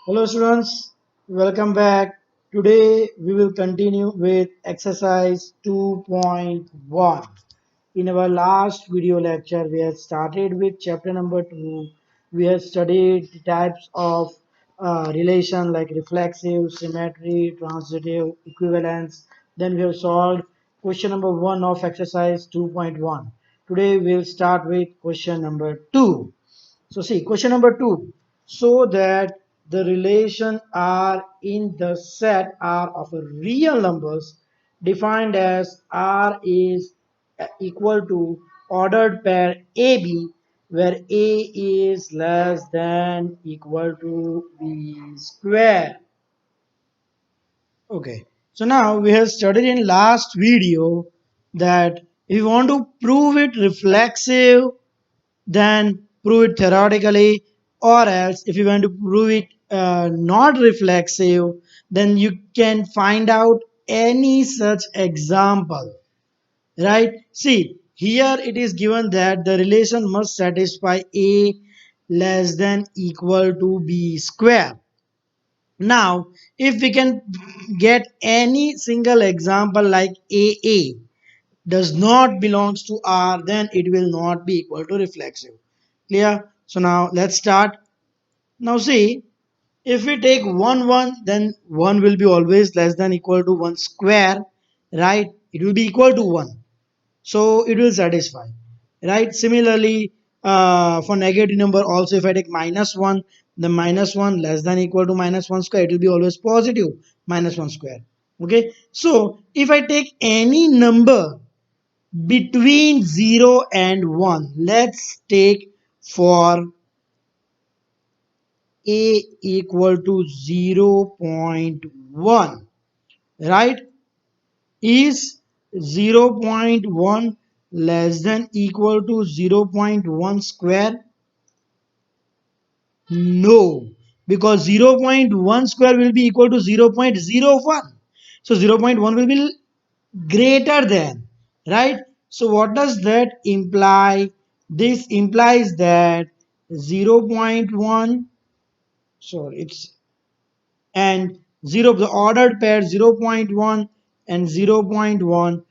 Hello students, welcome back. Today we will continue with exercise 2.1. In our last video lecture we have started with chapter number 2. We have studied the types of relation like reflexive, symmetry, transitive, equivalence. Then we have solved question number 1 of exercise 2.1. Today we will start with question number 2. So see, question number 2. So that the relation R in the set R of a real numbers defined as R is equal to ordered pair AB where A is less than equal to B square. Okay. So now we have studied in last video that if you want to prove it reflexive, then prove it theoretically, or else if you want to prove it not reflexive, then you can find out any such example, right? See, here it is given that the relation must satisfy A less than equal to B square. Now if we can get any single example like AA does not belongs to R, then it will not be equal to reflexive. Clear? So now let's start. Now see, if we take 1 1, then 1 will be always less than equal to 1 square, right? It will be equal to 1, so it will satisfy, right? Similarly, for negative number also, if I take minus 1, the minus 1 less than equal to minus 1 square, it will be always positive minus 1 square. Okay, so if I take any number between 0 and 1, let's take for A equal to 0.1, right? Is 0.1 less than equal to 0.1 square? No, because 0.1 square will be equal to 0.01. So 0.1 will be greater than, right? So what does that imply? This implies that 0.1, sorry, it's and 0, the ordered pair 0.1 and 0.1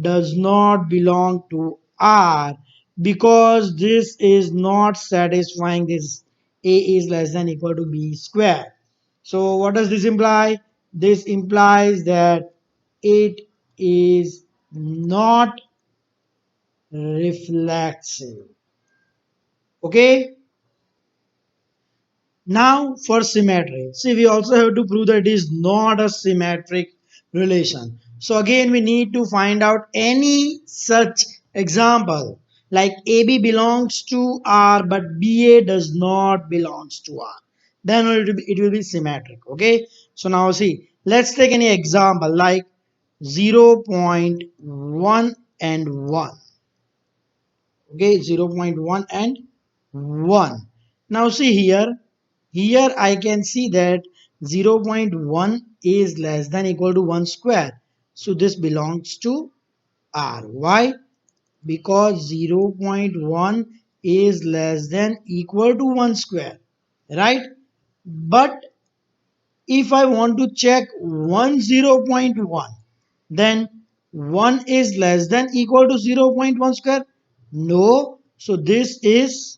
does not belong to R, because this is not satisfying this A is less than equal to B square. So what does this imply? This implies that it is not reflexive. Okay. Now for symmetry. See, we also have to prove that it is not a symmetric relation. So again we need to find out any such example like AB belongs to R but BA does not belongs to R. Then it will be symmetric. Okay. So now see, let's take any example like 0.1 and 1. Okay, 0.1 and 1. Now see here I can see that 0.1 is less than equal to 1 square, so this belongs to R. Why? Because 0.1 is less than equal to 1 square, right? But if I want to check 0.1, then 1 is less than equal to 0.1 square. No, so this is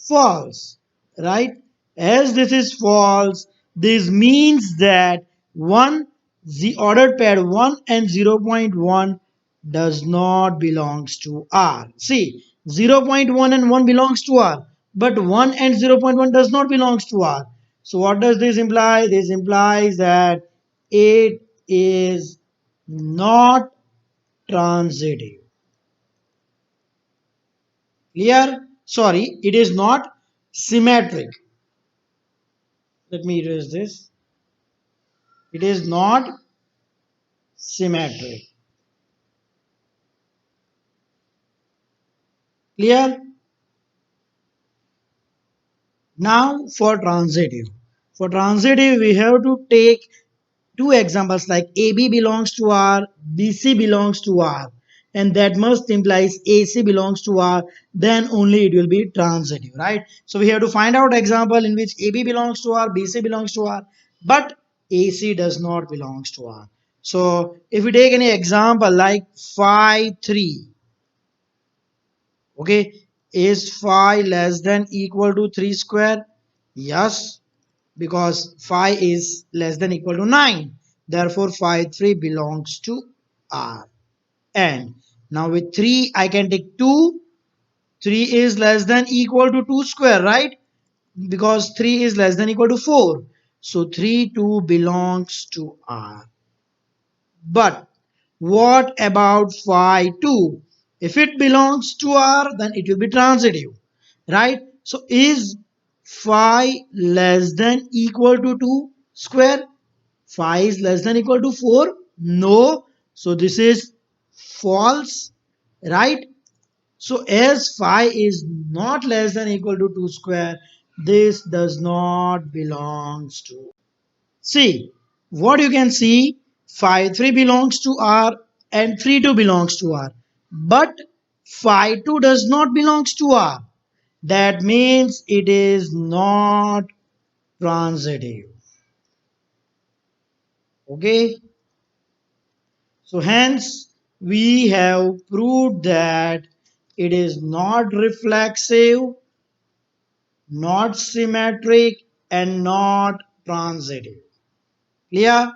false, right? As this is false, this means that 1, the ordered pair 1 and 0.1 does not belongs to R. See, 0.1 and 1 belongs to R, but 1 and 0.1 does not belongs to R. So what does this imply? This implies that it is not transitive. Clear? Sorry, it is not symmetric. Let me erase this. It is not symmetric. Clear? Now for transitive. For transitive, we have to take two examples like AB belongs to R, BC belongs to R. and that must implies AC belongs to R, then only it will be transitive, right? So we have to find out example in which AB belongs to R, BC belongs to R, but AC does not belongs to R. So if we take any example like phi 3, okay, is phi less than equal to 3 square? Yes, because phi is less than equal to 9. Therefore, phi 3 belongs to R. And now with 3, I can take 2. 3 is less than equal to 2 square, right? Because 3 is less than equal to 4. So 3 2 belongs to R. But what about phi 2? If it belongs to R, then it will be transitive, right? So is phi less than equal to 2 square? Phi is less than equal to 4? No. So this is false, right? So as phi is not less than equal to 2 square, this does not belongs to. See, what you can see, phi 3 belongs to R and 3 2 belongs to R. But phi 2 does not belongs to R. That means it is not transitive. Okay. So hence we have proved that it is not reflexive, not symmetric, and not transitive. Clear?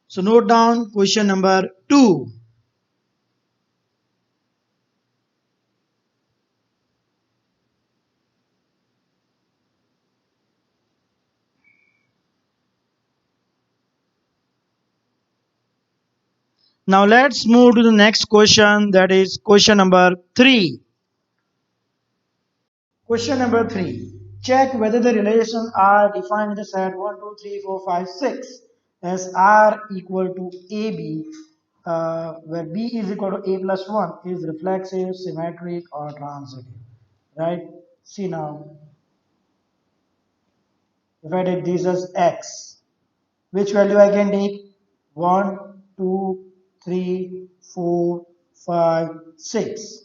So note down question number 2. Now let's move to the next question, that is question number 3. Question number 3. Check whether the relations are defined in the set 1, 2, 3, 4, 5, 6 as R equal to AB, where B is equal to A plus 1 is reflexive, symmetric, or transitive. Right? See now, if I take this as X, which value I can take? 1, 2, 3, 4, 5, 6.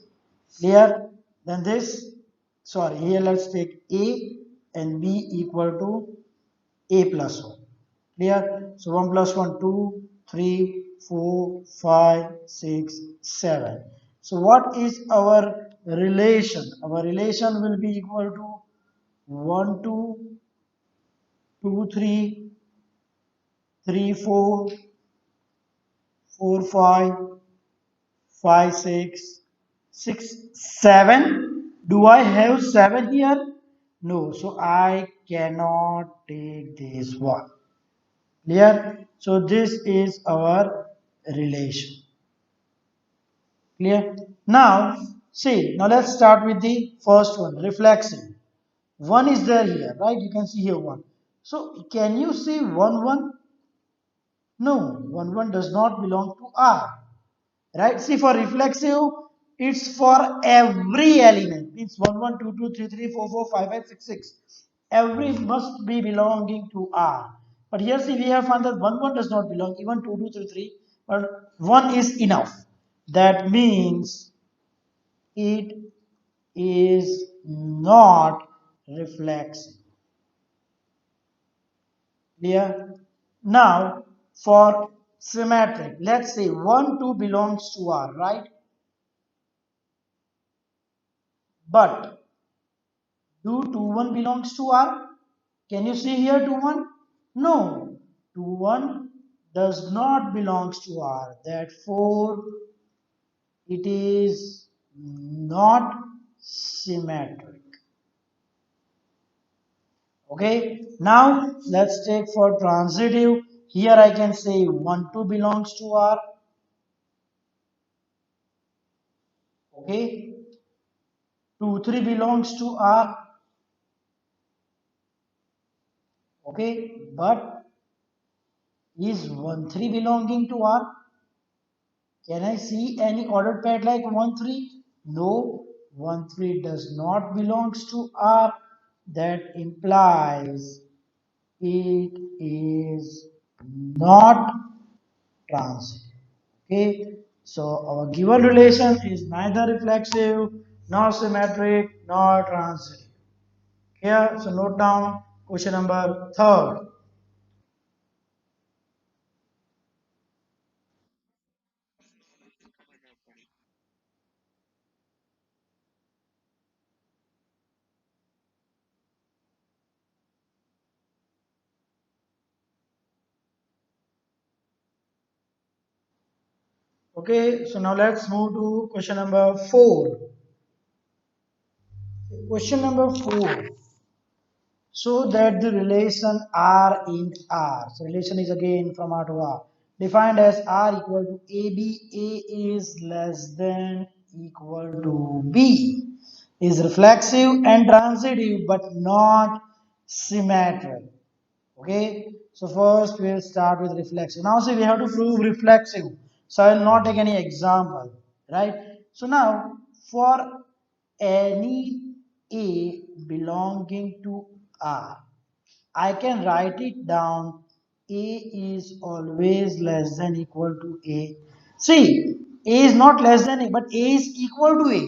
Clear? Then this, sorry, here let's take A and B equal to A plus 1. Clear? So 1 plus 1, 2, 3, 4, 5, 6, 7. So what is our relation? Our relation will be equal to 1, 2, 2, 3, 3, 4, 4, 5, 5, 6, 6, 7. Do I have 7 here? No, so I cannot take this one. Clear? So this is our relation. Clear? Now, see, now let's start with the first one, reflexive. 1 is there here, right? You can see here 1. So can you see 1, 1? No, 1, 1 does not belong to R. Right? See, for reflexive, it's for every element. Means 1, 1, 2, 2, 3, 3, 4, 4, 5, 5, 6, 6. Every must be belonging to R. But here, see, we have found that 1, 1 does not belong, even 2, 2, 3, 3. But 1 is enough. That means it is not reflexive. Clear? Now, for symmetric, let's say 1, 2 belongs to R, right? But do 2, 1 belongs to R? Can you see here 2, 1? No. 2, 1 does not belongs to R. Therefore, it is not symmetric. Okay. Now, let's take for transitive. Here I can say 1, 2 belongs to R. Okay. 2, 3 belongs to R. Okay. But is 1, 3 belonging to R? Can I see any ordered pair like 1, 3? No, 1, 3 does not belongs to R. That implies it is not transitive. Okay. So our given relation is neither reflexive, nor symmetric, nor transitive. Here, so note down question number third. Okay, so now let's move to question number four. Question number four. So that the relation R in R. So relation is again from R to R. Defined as R equal to AB, A is less than equal to B. Is reflexive and transitive but not symmetric. Okay, so first we'll start with reflexive. Now see we have to prove reflexive. So I will not take any example, right? So now for any A belonging to R, I can write it down. A is always less than equal to A. See, A is not less than A, but A is equal to A.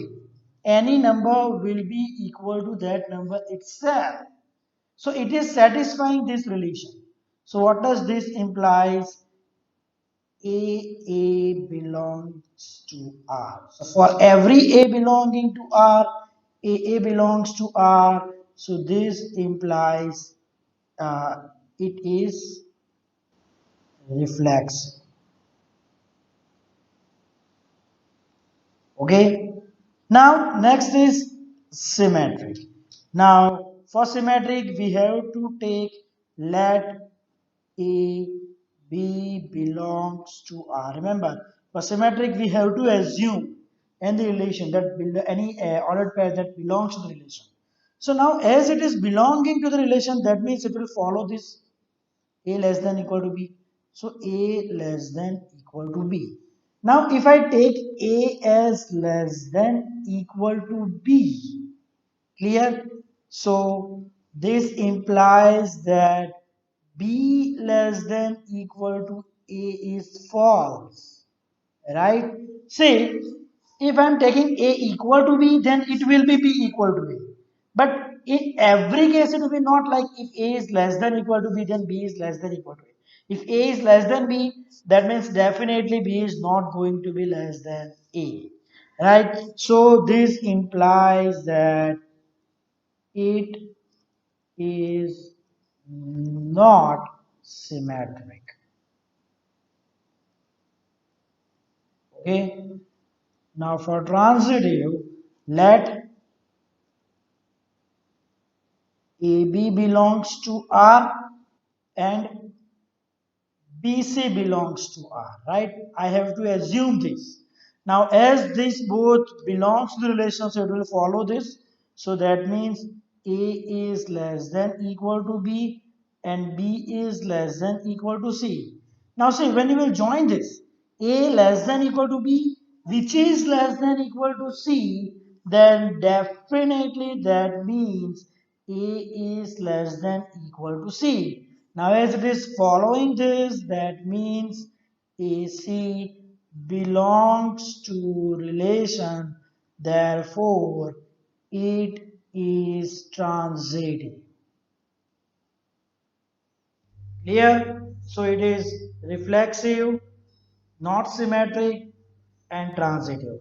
Any number will be equal to that number itself. So it is satisfying this relation. So what does this implies? A belongs to R. So for every A belonging to R, A belongs to R. So this implies it is reflex. Okay. Now next is symmetric. Now for symmetric we have to take let A, B belongs to R. Remember, for symmetric, we have to assume any relation that any ordered pair that belongs to the relation. So now, as it is belonging to the relation, that means it will follow this A less than equal to B. So A less than equal to B. Now, if I take A as less than equal to B, clear? So this implies that B less than equal to A is false, right? Say, if I'm taking A equal to B, then it will be B equal to A. But in every case, it will be not like if A is less than equal to B, then B is less than equal to A. If A is less than B, that means definitely B is not going to be less than A, right? So this implies that it is not symmetric. Okay. Now for transitive, let AB belongs to R and BC belongs to R, right? I have to assume this. Now, as this both belongs to the relation, so it will follow this. So that means A is less than equal to B and B is less than equal to C. Now, see, when you will join this, A less than equal to B, which is less than equal to C, then definitely that means A is less than equal to C. Now as it is following this, that means AC belongs to relation, therefore it is transitive. Clear? So it is reflexive, not symmetric, and transitive.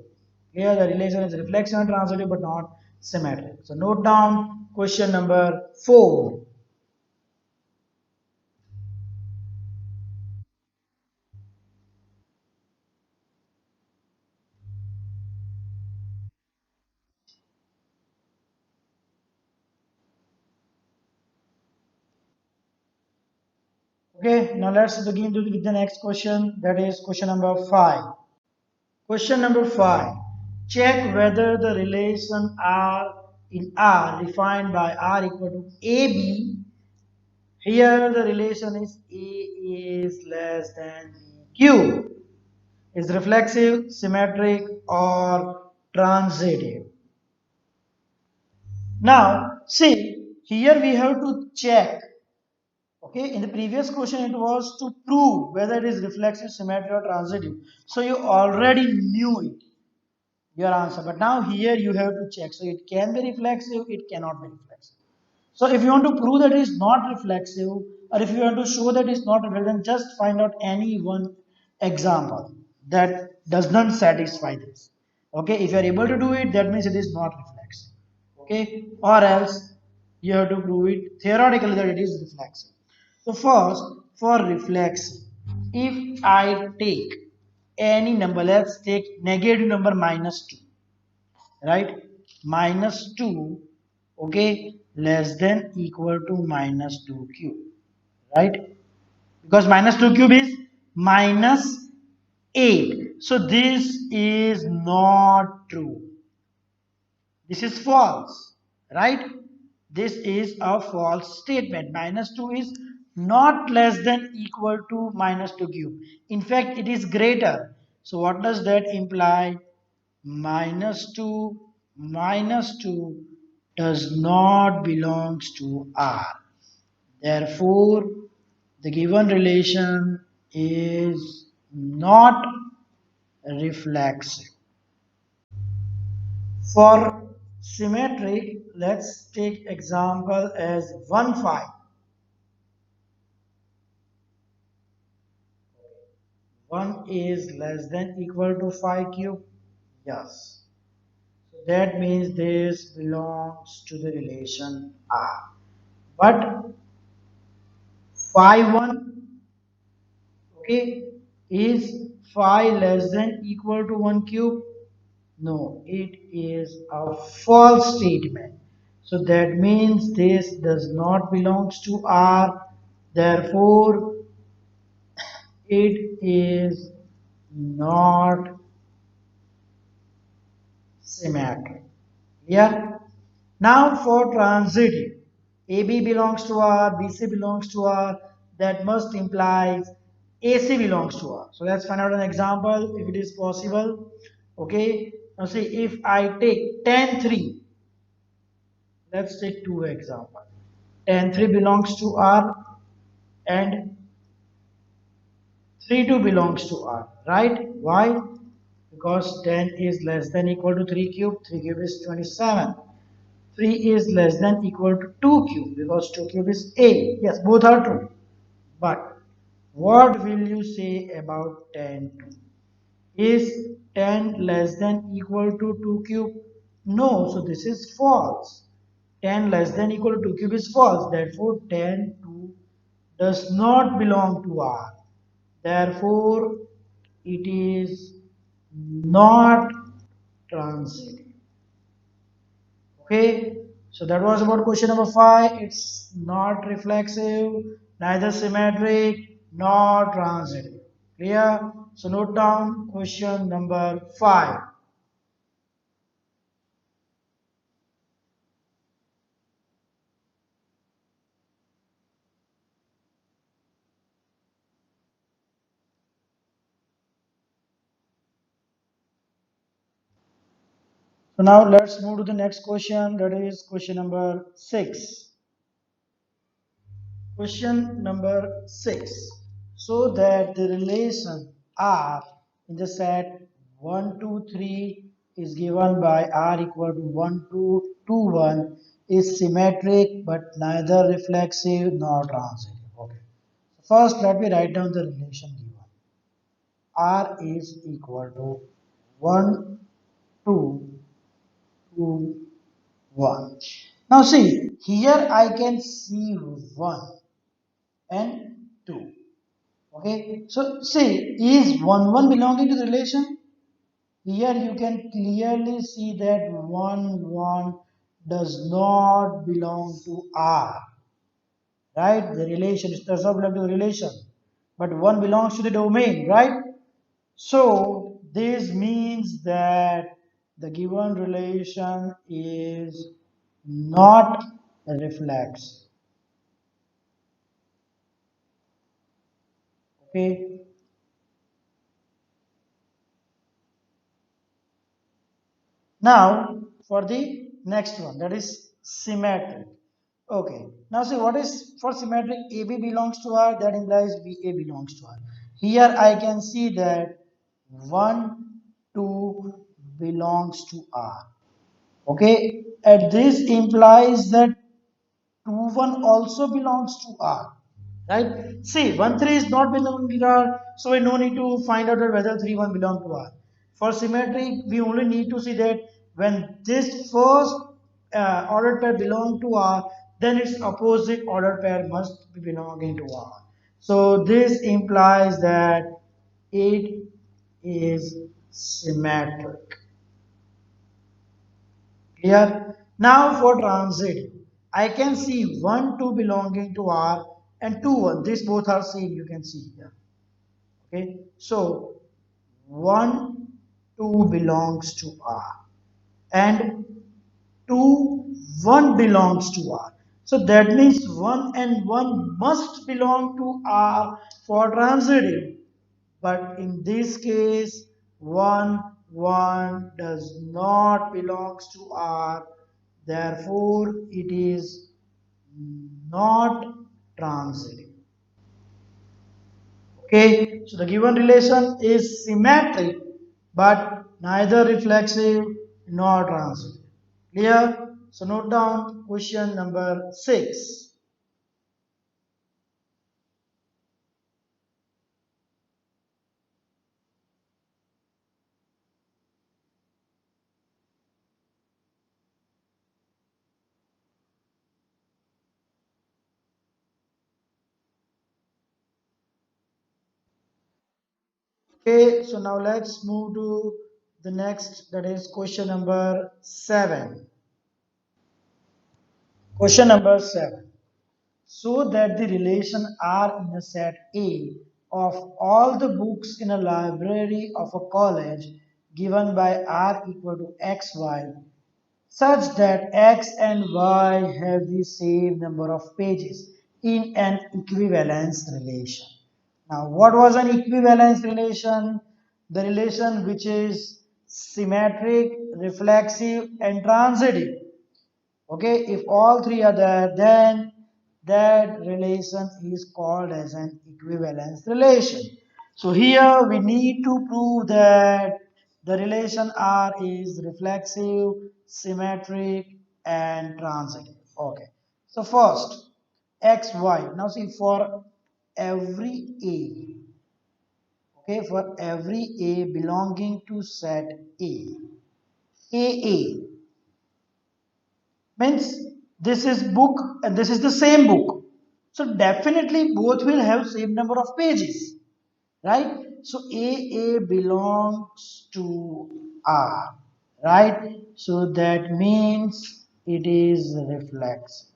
Here the relation is reflexive and transitive but not symmetric. So note down question number 4. Okay, now let's begin with the next question. That is question number 5. Question number 5. Check whether the relation R in R defined by R equal to AB. Here the relation is A is less than Q. Is reflexive, symmetric, or transitive. Now, see, here we have to check. Okay, in the previous question it was to prove whether it is reflexive, symmetric or transitive. So you already knew it, your answer. But now here you have to check. So it can be reflexive, it cannot be reflexive. So if you want to prove that it is not reflexive, or if you want to show that it is not reflexive, then just find out any one example that does not satisfy this. Okay, if you are able to do it, that means it is not reflexive. Okay, or else you have to prove it theoretically that it is reflexive. So first, for reflexive, if I take any number, let's take negative number minus 2, right? Minus 2, okay, less than equal to minus 2 cube, right? Because minus 2 cube is minus 8. So this is not true. This is false, right? This is a false statement. Minus 2 is not less than equal to minus 2 cube. In fact, it is greater. So what does that imply? Minus 2 does not belongs to R. Therefore, the given relation is not reflexive. For symmetric, let's take example as 1 5. 1 is less than equal to 5 cube. Yes. So that means this belongs to the relation R. But 5 1, okay, is 5 less than equal to 1 cube? No, it is a false statement. So that means this does not belongs to R. Therefore, it is not symmetric. Yeah. Now for transitive, AB belongs to R, BC belongs to R. That must implies AC belongs to R. So let's find out an example if it is possible. Okay. Now see, if I take tan 3, let's take two examples. Tan 3 belongs to R and 3 2 belongs to R, right? Why? Because 10 is less than equal to 3 cube. 3 cube is 27. 3 is less than equal to 2 cube because 2 cube is 8. Yes, both are true. But what will you say about 10 2? Is 10 less than equal to 2 cube? No, so this is false. 10 less than equal to 2 cube is false. Therefore, 10 2 does not belong to R. Therefore, it is not transitive. Okay, so that was about question number 5. It's not reflexive, neither symmetric nor transitive. Clear? So note down question number 5. So now let's move to the next question, that is question number 6. Question number 6. So that the relation R in the set 1 2 3 is given by R equal to 1 2 2 1 is symmetric but neither reflexive nor transitive. Okay. First, let me write down the relation given. R is equal to 1 2 2 1. Now see, here I can see 1 and 2. Okay, so see, is 1 1 belonging to the relation? Here you can clearly see that 1 1 does not belong to R, right? The relation does not belong to the relation, but 1 belongs to the domain, right? So this means that the given relation is not reflex. Okay. Now for the next one, that is symmetric. Okay. Now see what is for symmetric AB belongs to R, that implies BA belongs to R. Here I can see that 1, 2 belongs to R. Okay. And this implies that 2 1 also belongs to R. Right? See, 1 3 is not belonging to R, so we no need to find out that whether 3 1 belong to R. For symmetry, we only need to see that when this first ordered pair belong to R, then its opposite ordered pair must be belonging to R. So this implies that it is symmetric. Clear? Now for transit, I can see 1, 2 belonging to R and 2, 1. These both are same, you can see here. Okay, so 1, 2 belongs to R and 2, 1 belongs to R. So that means 1 and 1 must belong to R for transitive. But in this case, 1, 1 does not belongs to R. Therefore, it is not transitive. Okay, so the given relation is symmetric but neither reflexive nor transitive. Clear? So note down question number 6. Okay, so now let's move to the next, that is question number 7. Question number 7. So that the relation R in a set A of all the books in a library of a college given by R equal to xy such that x and y have the same number of pages in an equivalence relation. Now, what was an equivalence relation? The relation which is symmetric, reflexive, and transitive. Okay, if all three are there, then that relation is called as an equivalence relation. So here we need to prove that the relation R is reflexive, symmetric, and transitive. Okay, so first x y. Now see, for every a, okay, for every a belonging to set a means this is book and this is the same book, so definitely both will have same number of pages, right? So a belongs to R, right? So that means it is reflex.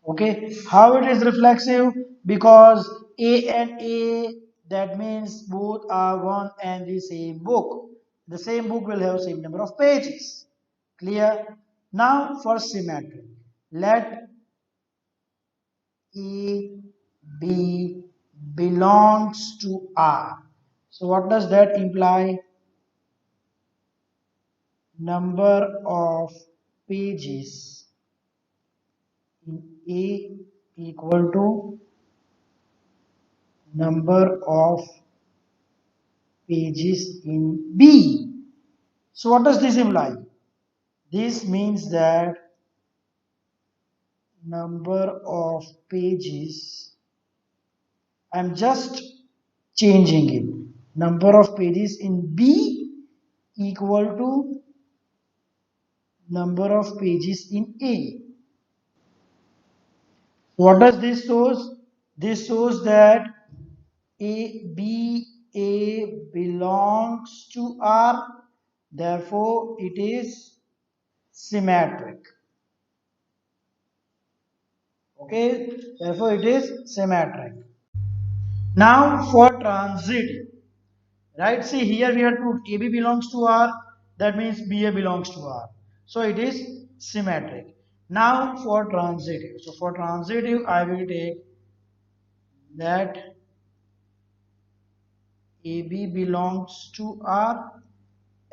Okay, how it is reflexive? Because A and A, that means both are one and the same book. The same book will have same number of pages. Clear? Now for symmetry, let A B belongs to R. So what does that imply? Number of pages in A equal to number of pages in B. So what does this imply? This means that number of pages, I'm just changing it. Number of pages in B equal to number of pages in A. What does this shows? This shows that A belongs to R, therefore it is symmetric. Okay, therefore it is symmetric. Now for transit, right? See here we have put AB belongs to R, that means BA belongs to R. So it is symmetric. Now for transitive. So for transitive, I will take that AB belongs to R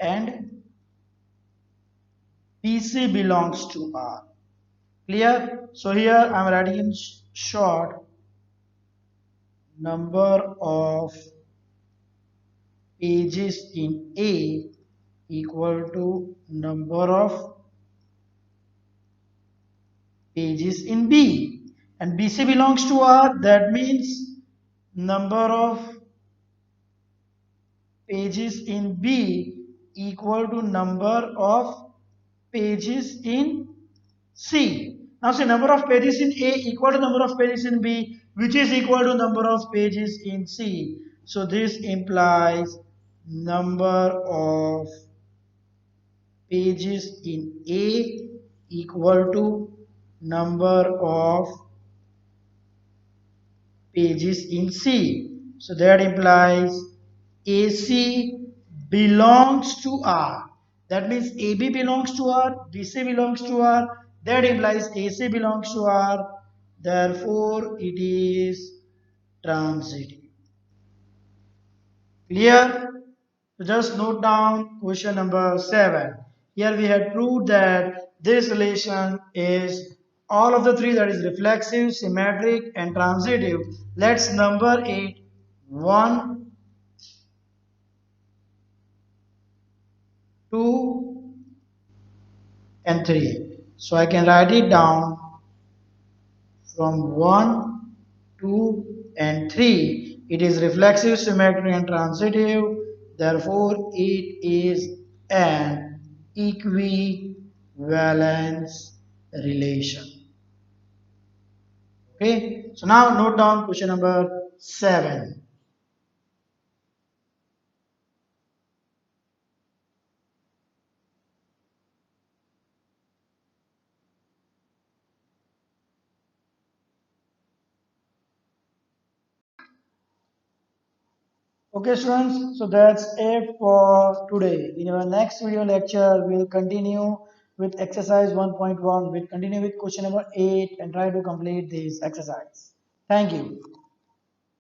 and PC belongs to R. Clear? So here I am writing in short, number of pages in A equal to number of pages in B. And BC belongs to R, that means number of pages in B equal to number of pages in C. Now see, number of pages in A equal to number of pages in B, which is equal to number of pages in C. So this implies number of pages in A equal to number of pages in C. So that implies AC belongs to R. That means AB belongs to R, BC belongs to R. That implies AC belongs to R. Therefore, it is transitive. Clear? So just note down question number 7. Here we had proved that this relation is all of the three, that is reflexive, symmetric and transitive. Let's number it 1, 2 and 3. So I can write it down from 1, 2 and 3. It is reflexive, symmetric and transitive. Therefore, it is an equivalence relation. Okay. So now note down question number 7. Okay students, so that's it for today. In our next video lecture, we'll continue with exercise 1.1. We'll continue with question number 8 and try to complete this exercise. Thank you.